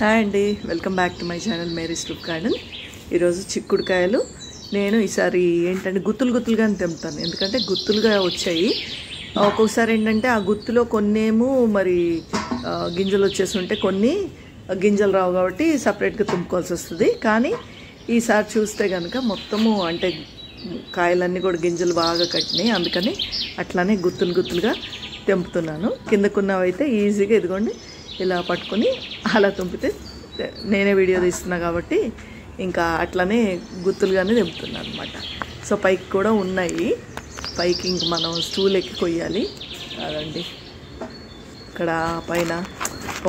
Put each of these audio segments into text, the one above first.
Hi అండి, welcome back to my channel Mary's troop garden. ఈరోజు చిక్కుడుకాయలు నేను ఈసారి ఏంటంటే గుత్తులుగానే తెంపుతాను, ఎందుకంటే గుత్తులుగా వచ్చాయి. ఒక్కొక్కసారి ఏంటంటే ఆ గుత్తులో కొన్నేమో మరి గింజలు వచ్చేసి ఉంటే కొన్ని గింజలు రావు, కాబట్టి సపరేట్గా తుంపుకోవాల్సి వస్తుంది. కానీ ఈసారి చూస్తే కనుక మొత్తము అంటే కాయలన్నీ కూడా గింజలు బాగా కట్టినాయి, అందుకని అట్లానే గుత్తులుగా తెంపుతున్నాను. కిందకున్నవైతే ఈజీగా ఇదిగోండి ఇలా పట్టుకొని అలా తుంపితే నేనే వీడియో తీస్తున్నా కాబట్టి ఇంకా అట్లనే గుత్తులుగానే తెంపుతున్నాను అనమాట. సో పైకి కూడా ఉన్నాయి, పైకి ఇంక మనం స్టూల్ ఎక్కి కొయ్యాలి. అదండి ఇక్కడ పైన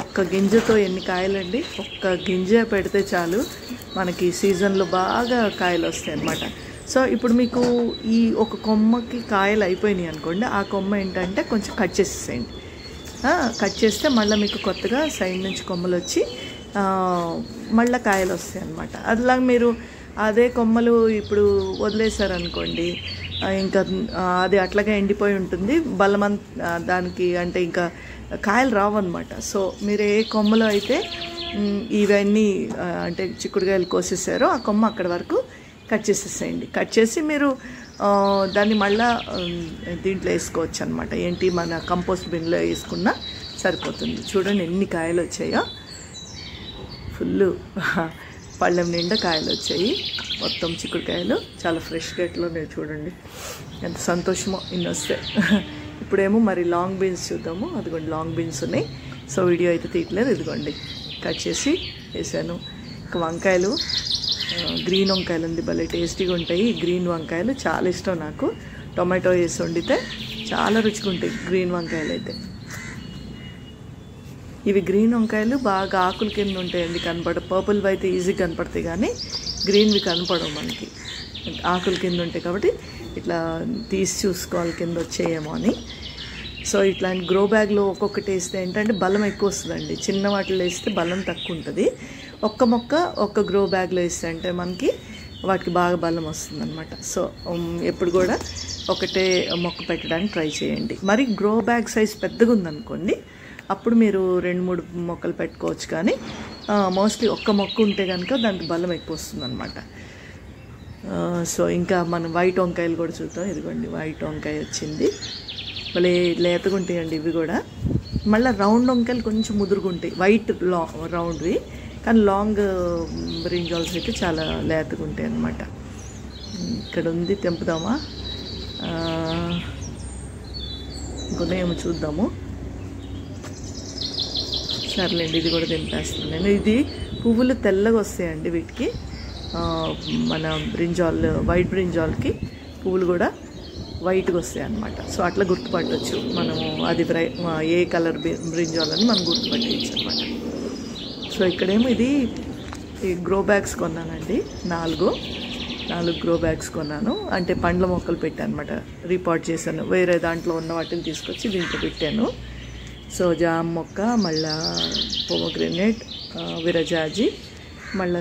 ఒక్క గింజతో ఎన్ని కాయలండి, ఒక్క గింజ పెడితే చాలు మనకి సీజన్లో బాగా కాయలు వస్తాయి అన్నమాట. సో ఇప్పుడు మీకు ఈ ఒక కొమ్మకి కాయలు అయిపోయినాయి అనుకోండి, ఆ కొమ్మ ఏంటంటే కొంచెం కట్ చేసేసేయండి. కట్ చేస్తే మళ్ళీ మీకు కొత్తగా సైడ్ నుంచి కొమ్మలు వచ్చి మళ్ళీ కాయలు వస్తాయి అన్నమాట. అట్లా మీరు అదే కొమ్మలు ఇప్పుడు వదిలేశారనుకోండి, ఇంకా అది అట్లాగే ఎండిపోయి ఉంటుంది, దానికి అంటే ఇంకా కాయలు రావన్నమాట. సో మీరు ఏ కొమ్మలో అయితే ఇవన్నీ అంటే చిక్కుడుకాయలు కోసేసారో ఆ కొమ్మ అక్కడి వరకు కట్ చేసేసేయండి. కట్ చేసి మీరు దాన్ని మళ్ళీ దీంట్లో వేసుకోవచ్చు అనమాట. ఏంటి మన కంపోస్ట్ బిన్లో వేసుకున్నా సరిపోతుంది. చూడండి ఎన్ని కాయలు వచ్చాయో, ఫుల్ పళ్ళెం నిండా కాయలు వచ్చాయి. మొత్తం చిక్కుడుకాయలు చాలా ఫ్రెష్గా ఎట్లా ఉన్నాయి చూడండి, ఎంత సంతోషమో ఇన్ని వస్తాయి. ఇప్పుడేమో మరి లాంగ్ బీన్స్ చూద్దాము. అదిగోండి లాంగ్ బీన్స్ ఉన్నాయి. సో వీడియో అయితే తీయట్లేదు, ఇదిగోండి కట్ చేసి వేసాను. ఇంకా వంకాయలు, గ్రీన్ వంకాయలు ఉంది, భలే టేస్టీగా ఉంటాయి. గ్రీన్ వంకాయలు చాలా ఇష్టం నాకు, టొమాటో వేసి వండితే చాలా రుచిగా ఉంటాయి గ్రీన్ వంకాయలు అయితే. ఇవి గ్రీన్ వంకాయలు బాగా ఆకుల కింద ఉంటాయండి, పర్పుల్వి అయితే ఈజీగా కనపడతాయి, కానీ గ్రీన్వి కనపడవు మనకి, ఆకుల కింద ఉంటాయి. కాబట్టి ఇట్లా తీసి చూసుకోవాలి కింద వచ్చేయేమో అని. సో ఇట్లాంటి గ్రో బ్యాగ్లో ఒక్కొక్కటి వేస్తే ఏంటంటే బలం ఎక్కువ వస్తుందండి, చిన్న వాటిలో వేస్తే బలం తక్కువ ఉంటుంది. ఒక్క మొక్క ఒక్క గ్రో బ్యాగ్లో వేస్తే అంటే మనకి వాటికి బాగా బలం వస్తుంది అనమాట. సో ఎప్పుడు కూడా ఒకటే మొక్క పెట్టడానికి ట్రై చేయండి. మరి గ్రో బ్యాగ్ సైజ్ పెద్దగా ఉందనుకోండి, అప్పుడు మీరు 2-3 మొక్కలు పెట్టుకోవచ్చు. కానీ మోస్ట్లీ ఒక్క మొక్క ఉంటే కనుక దానికి బలం ఎక్కువ వస్తుంది అనమాట. సో ఇంకా మనం వైట్ వంకాయలు కూడా చూద్దాం. ఇదిగోండి వైట్ వంకాయ వచ్చింది, మళ్ళీ లేతగా ఉంటాయండి ఇవి కూడా. మళ్ళీ రౌండ్ వంకాయలు కొంచెం ముదురుగుంటాయి, వైట్ రౌండ్వి, కానీ లాంగ్ బ్రింజాల్స్ అయితే చాలా లేతగా ఉంటాయి అన్నమాట. ఇక్కడ ఉంది, తెంపుదామా? ఇంకొనేమో చూద్దాము. సర్లేండి, ఇది కూడా తెంపేస్తాను నేను. ఇది పువ్వులు తెల్లగా వస్తాయండి వీటికి, మన బ్రింజాల్ వైట్ బ్రింజాల్కి పువ్వులు కూడా వైట్గా వస్తాయి అన్నమాట. సో అట్లా గుర్తుపట్టవచ్చు మనము, అది ఏ కలర్ బ్రింజాల్ అని మనం గుర్తుపట్టవచ్చు అనమాట. సో ఇక్కడేమో ఇది గ్రో బ్యాగ్స్ కొన్నానండి, 4 గ్రో బ్యాగ్స్ కొన్నాను. అంటే పండ్ల మొక్కలు పెట్టాను అనమాట, రీపాట్ చేశాను. వేరే దాంట్లో ఉన్న వాటిని తీసుకొచ్చి దీంట్లో పెట్టాను. సో జామ్ మొక్క, మళ్ళా పొమోగ్రెనేట్, విరజాజి, మళ్ళీ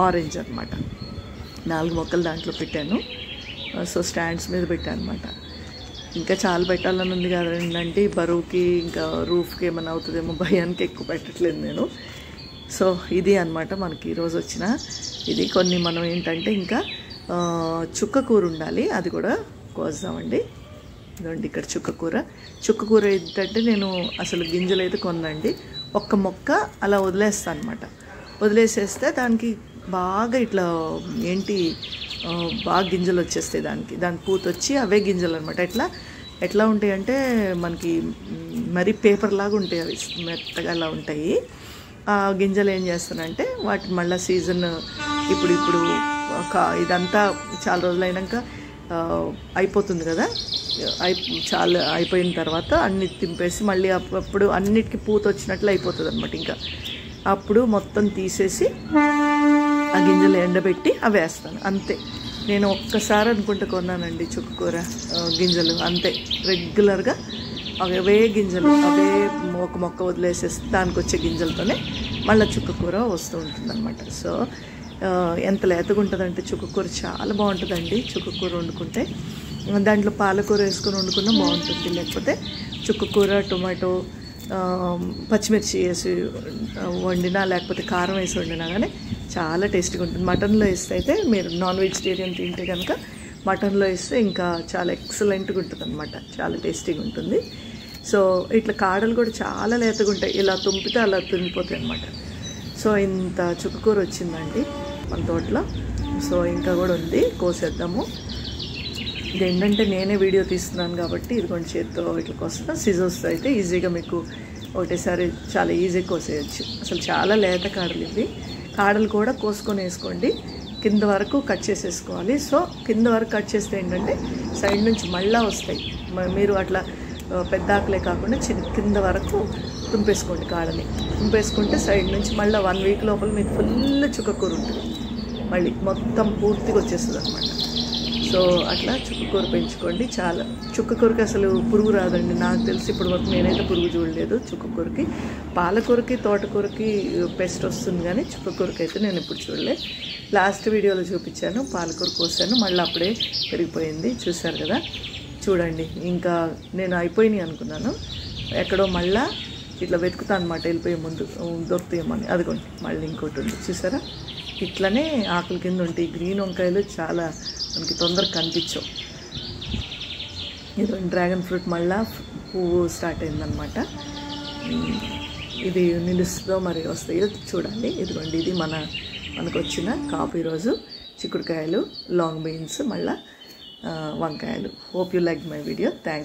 ఆరెంజ్ అనమాట, 4 మొక్కలు దాంట్లో పెట్టాను. సో స్టాండ్స్ మీద పెట్టాను అనమాట. ఇంకా చాలా పెట్టాలని ఉంది కదండి, బరువుకి ఇంకా రూఫ్కి ఏమైనా అవుతుందేమో భయానికి ఎక్కువ పెట్టట్లేదు నేను. సో ఇది అనమాట మనకి ఈరోజు వచ్చిన ఇది. కొన్ని మనం ఏంటంటే ఇంకా చుక్క కూర ఉండాలి, అది కూడా కోద్దామండి. ఇదండి ఇక్కడ చుక్క కూర ఏంటంటే నేను అసలు గింజలు అయితే కొనండి, ఒక్క మొక్క అలా వదిలేస్తాను అనమాట. వదిలేసేస్తే దానికి బాగా ఇట్లా ఏంటి బాగా గింజలు వచ్చేస్తాయి, దానికి పూత వచ్చి అవే గింజలు అనమాట. ఎట్లా ఉంటాయి అంటే మనకి మరీ పేపర్ లాగా ఉంటాయి, అవి మెత్తగా అలా ఉంటాయి. ఆ గింజలు ఏం చేస్తానంటే వాటి మళ్ళీ సీజన్ ఇప్పుడు ఇదంతా చాలా రోజులు అయినాక అయిపోతుంది కదా, చాలా అయిపోయిన తర్వాత అన్ని తింపేసి మళ్ళీ అప్పుడు అన్నిటికీ పూత వచ్చినట్లు అయిపోతుంది అనమాట. ఇంకా అప్పుడు మొత్తం తీసేసి ఆ గింజలు ఎండబెట్టి అవి వేస్తాను, అంతే. నేను ఒక్కసారి అనుకుంటూ కొన్నానండి చుక్కకూర గింజలు, అంతే. రెగ్యులర్గా అవే గింజలు, అవే ఒక మొక్క వదిలేసేస్తే దానికి వచ్చే గింజలతోనే మళ్ళీ చుక్కకూర వస్తూ ఉంటుంది అనమాట. సో ఎంత లేతగా ఉంటుందంటే చుక్కకూర చాలా బాగుంటుందండి. చుక్కకూర వండుకుంటే దాంట్లో పాలకూర వేసుకొని వండుకున్నా బాగుంటుంది, లేకపోతే చుక్కకూర, టొమాటో, పచ్చిమిర్చి వేసి వండినా లేకపోతే కారం వేసి వండినా కానీ చాలా టేస్టీగా ఉంటుంది. మటన్లో వేస్తే అయితే మీరు నాన్ వెజిటేరియన్ తింటే కనుక మటన్లో వేస్తే ఇంకా చాలా ఎక్సలెంట్గా ఉంటుంది అనమాట, చాలా టేస్టీగా ఉంటుంది. సో ఇట్లా కాడలు కూడా చాలా లేతగా ఉంటాయి, ఇలా తుంపితే అలా తుంగిపోతాయి అనమాట. సో ఇంత చుక్కకూర వచ్చిందండి మన తోటలో. సో ఇంకా కూడా ఉంది, కోసేద్దాము. ఇదేంటంటే నేనే వీడియో తీస్తున్నాను కాబట్టి ఇదిగోండి చేత్తో ఇట్లా కోస్తాను. సిజర్స్ అయితే ఈజీగా మీకు ఒకటేసారి చాలా ఈజీగా కోసేయచ్చు. అసలు చాలా లేత కాడలు ఇవి. కాడలు కూడా కోసుకొని వేసుకోండి, కింద వరకు కట్ చేసేసుకోవాలి. సో కింద వరకు కట్ చేస్తే ఏంటంటే సైడ్ నుంచి మళ్ళీ వస్తాయి. మీరు అట్లా పెద్ద ఆకులే కాకుండా కింద వరకు తుంపేసుకోండి. కాడని తుంపేసుకుంటే సైడ్ నుంచి మళ్ళీ 1 వీక్ లోపల మీకు ఫుల్ చుక్కకూర ఉంటుంది, మళ్ళీ మొత్తం పూర్తిగా వచ్చేస్తుంది అనమాట. సో అట్లా చుక్కకూర పెంచుకోండి. చాలా చుక్కకూరకి అసలు పురుగు రాదండి, నాకు తెలిసి ఇప్పటి వరకు నేనైతే పురుగు చూడలేదు చుక్కకూరకి. పాలకూరకి తోటకూరకి పెస్ట్ వస్తుంది కానీ చుక్కకూరకి అయితే నేను ఎప్పుడు చూడలేదు. లాస్ట్ వీడియోలో చూపించాను, పాలకూర కోసాను, మళ్ళీ అప్పుడే పెరిగిపోయింది, చూసారు కదా. చూడండి, ఇంకా నేను అయిపోయినాయి అనుకున్నాను, ఎక్కడో మళ్ళీ ఇట్లా వెతుకుతా అనమాట వెళ్ళిపోయే ముందు దొరుకుతాయేమని. అదిగోండి మళ్ళీ ఇంకోటి ఉంది, చూసారా. ఇట్లనే ఆకుల కింద ఉంటాయి. గ్రీన్ వంకాయలు చాలా మనకి తొందరగా కనిపించవు. ఇది డ్రాగన్ ఫ్రూట్ మళ్ళీ పువ్వు స్టార్ట్ అయిందనమాట. ఇది నిలుస్తుందో మరి వస్తాయో చూడండి. ఇదిగోండి ఇది మనకు వచ్చిన కాపు ఈరోజు. చిక్కుడుకాయలు, లాంగ్ బీన్స్, మళ్ళీ వంకాయలు. Hope you like my video. Thanks.